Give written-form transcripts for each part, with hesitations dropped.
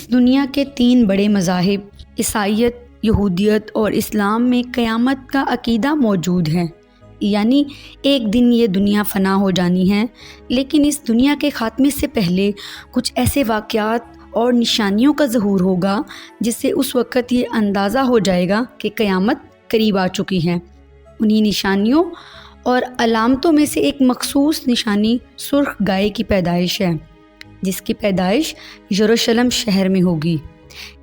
اس دنیا کے 3 بڑے مذاہب عیسائیت، یہودیت اور اسلام میں قیامت کا عقیدہ موجود ہے، یعنی ایک دن یہ دنیا فنا ہو جانی ہے، لیکن اس دنیا کے خاتمے سے پہلے کچھ ایسے واقعات اور نشانیوں کا ظہور ہوگا جس سے اس وقت یہ اندازہ ہو جائے گا کہ قیامت قریب آ چکی ہے۔ انہی نشانیوں اور علامتوں میں سے ایک مخصوص نشانی سرخ گائے کی پیدائش ہے، جس کی پیدائش یروشلم شہر میں ہوگی۔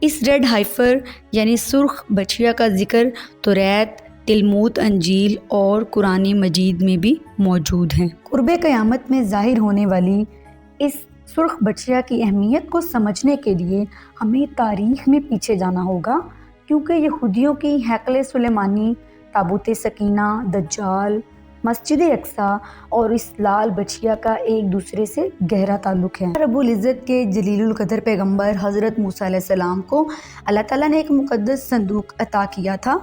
اس ریڈ ہائفر یعنی سرخ بچھیا کا ذکر توریت، تلمود، انجیل اور قرآن مجید میں بھی موجود ہیں۔ قرب قیامت میں ظاہر ہونے والی اس سرخ بچھیا کی اہمیت کو سمجھنے کے لیے ہمیں تاریخ میں پیچھے جانا ہوگا، کیونکہ یہودیوں کی ہیکل سلیمانی، تابوت سکینہ، دجال، مسجد اقصیٰ اور اس لال بچھیا کا ایک دوسرے سے گہرا تعلق ہے۔ رب العزت کے جلیل القدر پیغمبر حضرت موسیٰ علیہ السلام کو اللہ تعالیٰ نے ایک مقدس صندوق عطا کیا تھا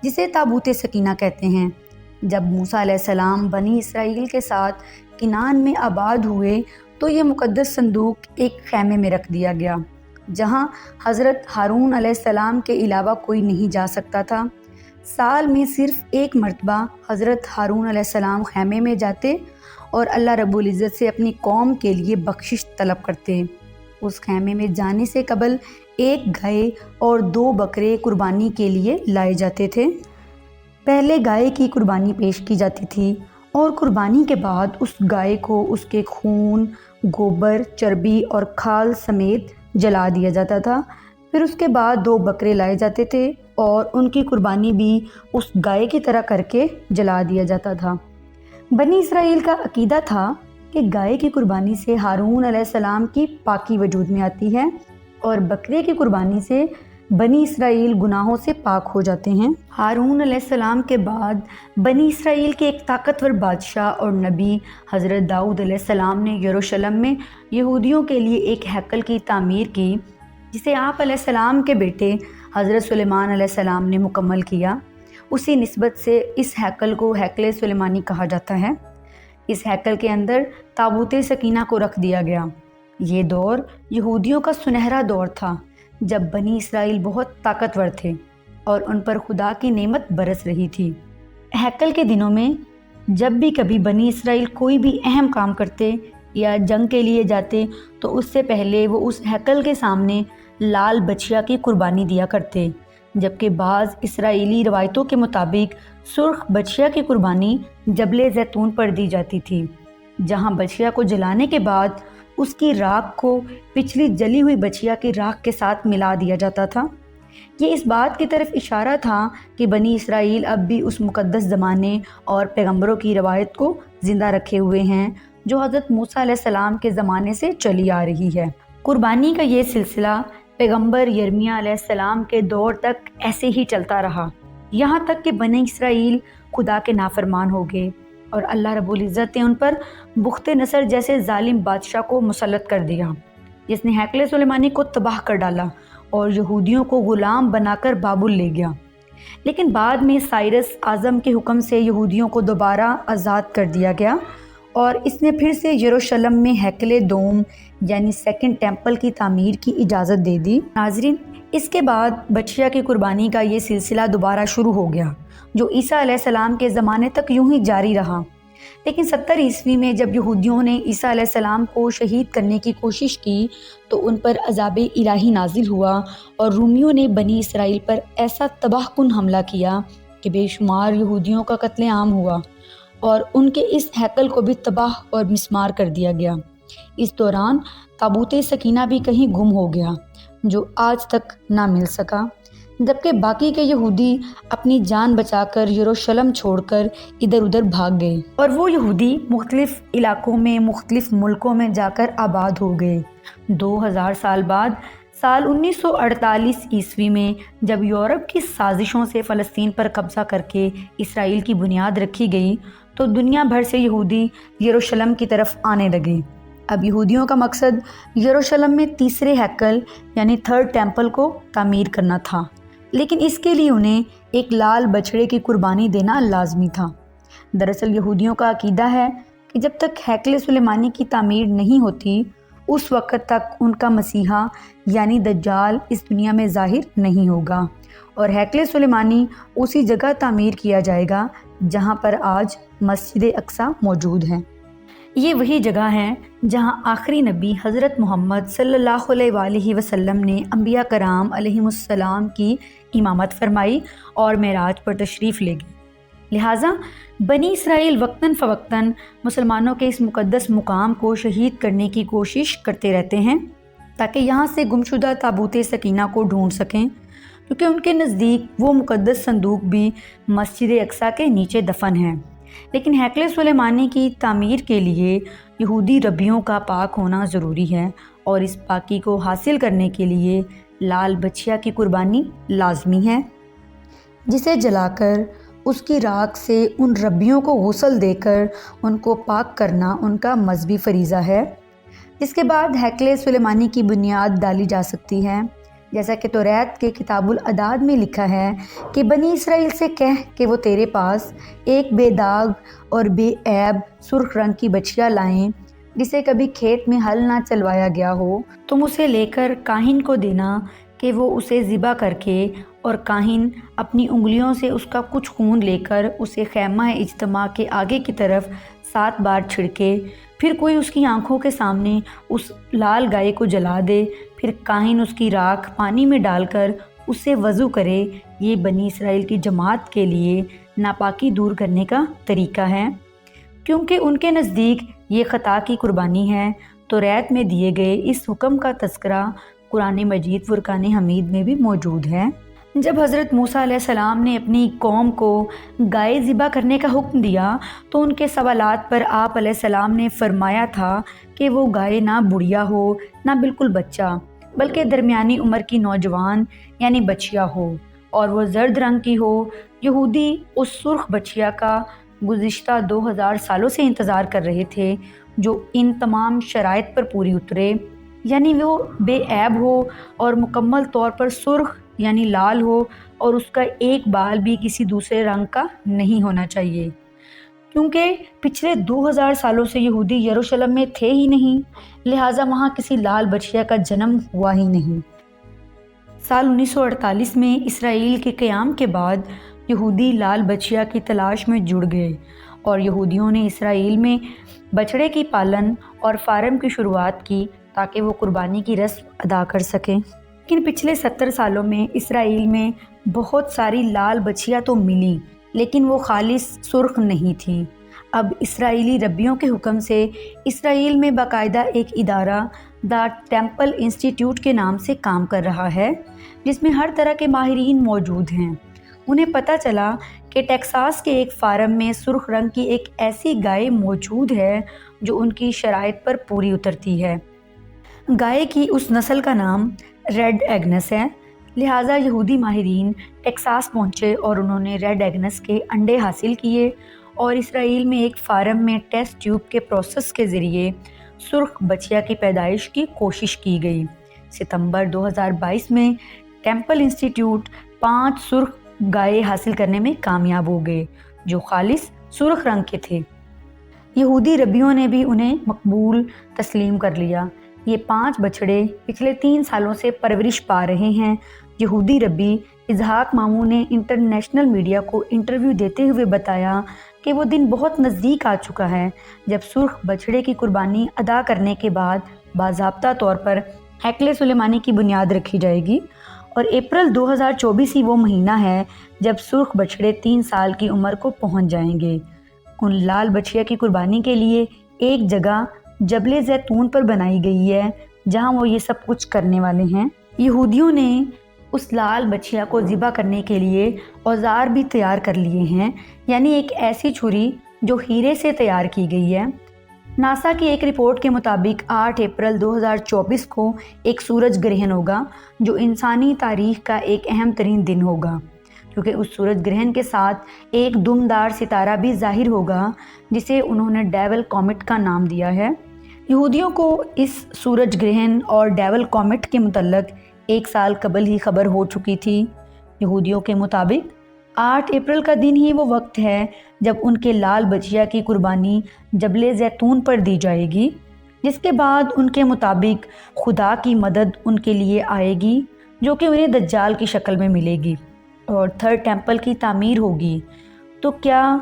جسے تابوت سکینہ کہتے ہیں۔ جب موسیٰ علیہ السلام بنی اسرائیل کے ساتھ کنعان میں آباد ہوئے تو یہ مقدس صندوق ایک خیمے میں رکھ دیا گیا، جہاں حضرت ہارون علیہ السلام کے علاوہ کوئی نہیں جا سکتا تھا۔ سال میں صرف ایک مرتبہ حضرت ہارون علیہ السلام خیمے میں جاتے اور اللہ رب العزت سے اپنی قوم کے لیے بخشش طلب کرتے۔ اس خیمے میں جانے سے قبل ایک گائے اور 2 بکرے قربانی کے لیے لائے جاتے تھے۔ پہلے گائے کی قربانی پیش کی جاتی تھی اور قربانی کے بعد اس گائے کو اس کے خون، گوبر، چربی اور کھال سمیت جلا دیا جاتا تھا۔ پھر اس کے بعد 2 بکرے لائے جاتے تھے اور ان کی قربانی بھی اس گائے کی طرح کر کے جلا دیا جاتا تھا۔ بنی اسرائیل کا عقیدہ تھا کہ گائے کی قربانی سے ہارون علیہ السلام کی پاکی وجود میں آتی ہے اور بکرے کی قربانی سے بنی اسرائیل گناہوں سے پاک ہو جاتے ہیں۔ ہارون علیہ السلام کے بعد بنی اسرائیل کے ایک طاقتور بادشاہ اور نبی حضرت داؤد علیہ السلام نے یروشلم میں یہودیوں کے لیے ایک ہیکل کی تعمیر کی، جسے آپ علیہ السلام کے بیٹے حضرت سلیمان علیہ السلام نے مکمل کیا۔ اسی نسبت سے اس ہیکل کو ہیکل سلیمانی کہا جاتا ہے۔ اس ہیکل کے اندر تابوت سکینہ کو رکھ دیا گیا۔ یہ دور یہودیوں کا سنہرا دور تھا، جب بنی اسرائیل بہت طاقتور تھے اور ان پر خدا کی نعمت برس رہی تھی۔ ہیکل کے دنوں میں جب بھی کبھی بنی اسرائیل کوئی بھی اہم کام کرتے یا جنگ کے لیے جاتے تو اس سے پہلے وہ اس ہیکل کے سامنے لال بچھیا کی قربانی دیا کرتے، جبکہ بعض اسرائیلی روایتوں کے مطابق سرخ بچھیا کی قربانی جبل زیتون پر دی جاتی تھی، جہاں بچھیا کو جلانے کے بعد اس کی راکھ کو پچھلی جلی ہوئی بچھیا کی راکھ کے ساتھ ملا دیا جاتا تھا۔ یہ اس بات کی طرف اشارہ تھا کہ بنی اسرائیل اب بھی اس مقدس زمانے اور پیغمبروں کی روایت کو زندہ رکھے ہوئے ہیں جو حضرت موسیٰ علیہ السلام کے زمانے سے چلی آ رہی ہے۔ قربانی کا یہ سلسلہ پیغمبر یرمیہ علیہ السلام کے دور تک ایسے ہی چلتا رہا، یہاں تک کہ بنی اسرائیل خدا کے نافرمان ہو گئے اور اللہ رب العزت نے ان پر بخت نصر جیسے ظالم بادشاہ کو مسلط کر دیا، جس نے ہیکل سلیمانی کو تباہ کر ڈالا اور یہودیوں کو غلام بنا کر بابل لے گیا۔ لیکن بعد میں سائرس اعظم کے حکم سے یہودیوں کو دوبارہ آزاد کر دیا گیا اور اس نے پھر سے یروشلم میں ہیکل دوم یعنی سیکنڈ ٹیمپل کی تعمیر کی اجازت دے دی۔ ناظرین، اس کے بعد بچھیا کی قربانی کا یہ سلسلہ دوبارہ شروع ہو گیا، جو عیسیٰ علیہ السلام کے زمانے تک یوں ہی جاری رہا۔ لیکن 70 عیسوی میں جب یہودیوں نے عیسیٰ علیہ السلام کو شہید کرنے کی کوشش کی تو ان پر عذاب الہی نازل ہوا اور رومیوں نے بنی اسرائیل پر ایسا تباہ کن حملہ کیا کہ بے شمار یہودیوں کا قتل عام ہوا اور ان کے اس ہیکل کو بھی تباہ اور مسمار کر دیا گیا۔ اس دوران تابوت سکینہ بھی کہیں گم ہو گیا، جو آج تک نہ مل سکا، جبکہ باقی کے یہودی اپنی جان بچا کر یروشلم چھوڑ کر ادھر ادھر بھاگ گئے اور وہ یہودی مختلف علاقوں میں مختلف ملکوں میں جا کر آباد ہو گئے۔ 2000 سال بعد سال 1948 عیسوی میں جب یورپ کی سازشوں سے فلسطین پر قبضہ کر کے اسرائیل کی بنیاد رکھی گئی تو دنیا بھر سے یہودی یروشلم کی طرف آنے لگے۔ اب یہودیوں کا مقصد یروشلم میں تیسرے ہیکل یعنی 3rd ٹیمپل کو تعمیر کرنا تھا، لیکن اس کے لیے انہیں ایک لال بچھڑے کی قربانی دینا لازمی تھا۔ دراصل یہودیوں کا عقیدہ ہے کہ جب تک ہیکل سلیمانی کی تعمیر نہیں ہوتی اس وقت تک ان کا مسیحا یعنی دجال اس دنیا میں ظاہر نہیں ہوگا، اور ہیکل سلیمانی اسی جگہ تعمیر کیا جائے گا جہاں پر آج مسجد اقصی موجود ہے۔ یہ وہی جگہ ہے جہاں آخری نبی حضرت محمد صلی اللہ علیہ وآلہ وسلم نے انبیاء کرام علیہم السلام کی امامت فرمائی اور معراج پر تشریف لے گئے۔ لہٰذا بنی اسرائیل وقتاً فوقتاً مسلمانوں کے اس مقدس مقام کو شہید کرنے کی کوشش کرتے رہتے ہیں تاکہ یہاں سے گمشدہ تابوت سکینہ کو ڈھونڈ سکیں، کیونکہ ان کے نزدیک وہ مقدس صندوق بھی مسجد اقصی کے نیچے دفن ہے۔ لیکن ہیکل سلیمانی کی تعمیر کے لیے یہودی ربیوں کا پاک ہونا ضروری ہے، اور اس پاکی کو حاصل کرنے کے لیے لال بچیا کی قربانی لازمی ہے، جسے جلا کر اس کی راکھ سے ان ربیوں کو غسل دے کر ان کو پاک کرنا ان کا مذہبی فریضہ ہے، جس کے بعد ہیکل سلیمانی کی بنیاد ڈالی جا سکتی ہے۔ جیسا کہ توریت کے کتاب العداد میں لکھا ہے کہ بنی اسرائیل سے کہہ کہ وہ تیرے پاس ایک بے داغ اور بے عیب سرخ رنگ کی بچیا لائیں، جسے کبھی کھیت میں ہل نہ چلوایا گیا ہو۔ تم اسے لے کر کاہن کو دینا کہ وہ اسے ذبح کر کے، اور کاہن اپنی انگلیوں سے اس کا کچھ خون لے کر اسے خیمہ اجتماع کے آگے کی طرف 7 بار چھڑکے، پھر کوئی اس کی آنکھوں کے سامنے اس لال گائے کو جلا دے، پھر کاہن اس کی راکھ پانی میں ڈال کر اس سے وضو کرے۔ یہ بنی اسرائیل کی جماعت کے لیے ناپاکی دور کرنے کا طریقہ ہے، کیونکہ ان کے نزدیک یہ خطا کی قربانی ہے۔ توریت میں دیے گئے اس حکم کا تذکرہ قرآن مجید فرقان حمید میں بھی موجود ہے۔ جب حضرت موسیٰ علیہ السلام نے اپنی قوم کو گائے ذبح کرنے کا حکم دیا تو ان کے سوالات پر آپ علیہ السلام نے فرمایا تھا کہ وہ گائے نہ بڑھیا ہو نہ بالکل بچہ، بلکہ درمیانی عمر کی نوجوان یعنی بچیا ہو، اور وہ زرد رنگ کی ہو۔ یہودی اس سرخ بچیا کا گزشتہ 2000 سالوں سے انتظار کر رہے تھے جو ان تمام شرائط پر پوری اترے، یعنی وہ بے عیب ہو اور مکمل طور پر سرخ یعنی لال ہو، اور اس کا ایک بال بھی کسی دوسرے رنگ کا نہیں ہونا چاہیے، کیونکہ پچھلے 2000 سالوں سے یہودی یروشلم میں تھے ہی نہیں، لہٰذا وہاں کسی لال بچیا کا جنم ہوا ہی نہیں۔ سال 1948 میں اسرائیل کے قیام کے بعد یہودی لال بچیا کی تلاش میں جڑ گئے، اور یہودیوں نے اسرائیل میں بچڑے کی پالن اور فارم کی شروعات کی تاکہ وہ قربانی کی رسم ادا کر سکیں۔ لیکن پچھلے 70 سالوں میں اسرائیل میں بہت ساری لال بچیاں تو ملی، لیکن وہ خالص سرخ نہیں تھیں۔ اب اسرائیلی ربیوں کے حکم سے اسرائیل میں باقاعدہ ایک ادارہ دا ٹیمپل انسٹیٹیوٹ کے نام سے کام کر رہا ہے، جس میں ہر طرح کے ماہرین موجود ہیں۔ انہیں پتہ چلا کہ ٹیکساس کے ایک فارم میں سرخ رنگ کی ایک ایسی گائے موجود ہے جو ان کی شرائط پر پوری اترتی ہے۔ گائے کی اس نسل کا نام ریڈ ایگنس ہے، لہٰذا یہودی ماہرین ٹیکساس پہنچے اور انہوں نے ریڈ ایگنس کے انڈے حاصل کیے، اور اسرائیل میں ایک فارم میں ٹیسٹ ٹیوب کے پروسیس کے ذریعے سرخ بچیا کی پیدائش کی کوشش کی گئی۔ ستمبر 2022 میں ٹیمپل انسٹیٹیوٹ 5 سرخ گائے حاصل کرنے میں کامیاب ہو گئے جو خالص سرخ رنگ کے تھے۔ یہودی ربیوں نے بھی انہیں مقبول تسلیم کر لیا۔ یہ 5 بچڑے پچھلے 3 سالوں سے پرورش پا رہے ہیں۔ یہودی ربی اسحاق ماموں نے انٹرنیشنل میڈیا کو انٹرویو دیتے ہوئے بتایا کہ وہ دن بہت نزدیک آ چکا ہے جب سرخ بچڑے کی قربانی ادا کرنے کے بعد باضابطہ طور پر ہیکل سلیمانی کی بنیاد رکھی جائے گی، اور اپریل 2024 ہی وہ مہینہ ہے جب سرخ بچڑے 3 سال کی عمر کو پہنچ جائیں گے۔ ان لال بچیا کی قربانی کے لیے ایک جگہ جبل زیتون پر بنائی گئی ہے جہاں وہ یہ سب کچھ کرنے والے ہیں۔ یہودیوں نے اس لال بچیا کو ذبح کرنے کے لیے اوزار بھی تیار کر لیے ہیں، یعنی ایک ایسی چھری جو ہیرے سے تیار کی گئی ہے۔ ناسا کی ایک رپورٹ کے مطابق 8 اپریل 2024 کو ایک سورج گرہن ہوگا جو انسانی تاریخ کا ایک اہم ترین دن ہوگا، کیونکہ اس سورج گرہن کے ساتھ ایک دمدار ستارہ بھی ظاہر ہوگا جسے انہوں نے ڈیول کومیٹ کا نام دیا ہے۔ یہودیوں کو اس سورج گرہن اور ڈیول کومیٹ کے متعلق 1 سال قبل ہی خبر ہو چکی تھی۔ یہودیوں کے مطابق 8 اپریل کا دن ہی وہ وقت ہے جب ان کے لال بچیا کی قربانی جبل زیتون پر دی جائے گی۔ جس کے بعد ان کے مطابق خدا کی مدد ان کے لیے آئے گی جو کہ انہیں دجال کی شکل میں ملے گی، اور تھرڈ ٹیمپل کی تعمیر ہوگی۔ تو کیا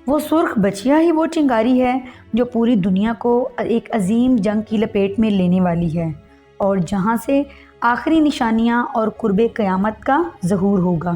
وہ سرخ بچیا ہی وہ چنگاری ہے جو پوری دنیا کو ایک عظیم جنگ کی لپیٹ میں لینے والی ہے، اور جہاں سے آخری نشانیاں اور قرب قیامت کا ظہور ہوگا؟